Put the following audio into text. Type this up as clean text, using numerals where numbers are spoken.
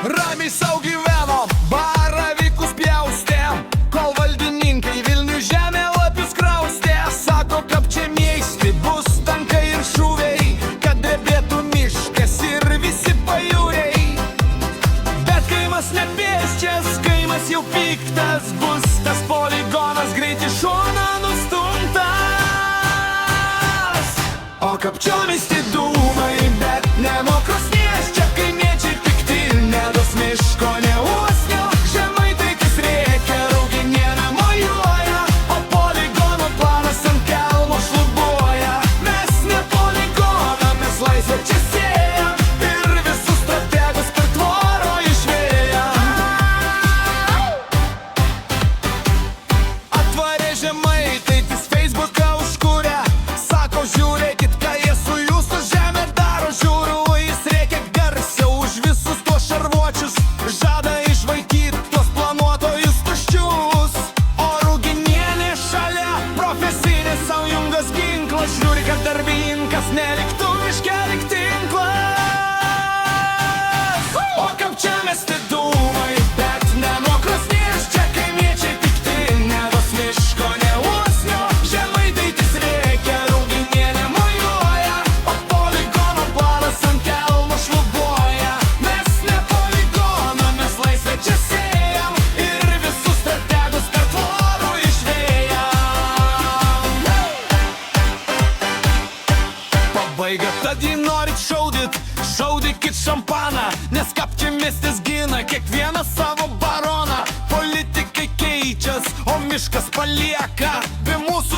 Ramiai sau gyvenom, baravykus pjaustėm, kol valdininkai Vilnių žemėlapius kraustė. Sako, kapčiamieisi bus tankai ir šūviai, kad drebėtų miškas ir visi pajūriai. Bet kaimas nepėsčias, kaimas jau piktas bus, tas poligonas greit į šoną nustumtas. O kapčiamisti dūmai, bet ne nuo krosnies, čia kaimiečiai pikti, nedos miško neuosnio. Žemaitaitis rėkia, Ruginienė mojuoja, o poligono planas ant kelmo šlubuoja. Mes ne poligoną, mes laisvę čia sėjam ir visus strategus per tvoro išvėjam. Atvarė Žemaitaitis Facebooką užkūrė, sako, žiūrėkit, ką jie su jūsų žemė daro. Žiūriu, jis rėkia garsiau už visus tuos šarvuočius, žada išvaikyti tuos planuotojus tuščius. O Ruginienė šalia, profesinės sąjungos ginklas, žiūri, kad darbininkas neliktų miške lyg tinklas. O kapčiamesti dūmai, bet ne nuo krosnies, čia kaimiečiai pikti, nedos miško neuosnio. Žemaitaitis rėkia, Ruginienė mojuoja, o poligono planas ant kelmo šlubuoja. Mes ne poligoną, mes laisvę čia sėjam ir visus strategus per tvorų išvėjam. Pabaiga, tad jei norit šaudyt, šaudykit šampaną, nes kapčiamiestis gina kiekvieną savo baroną. Politikai keičias, o miškas palieka, be mūsų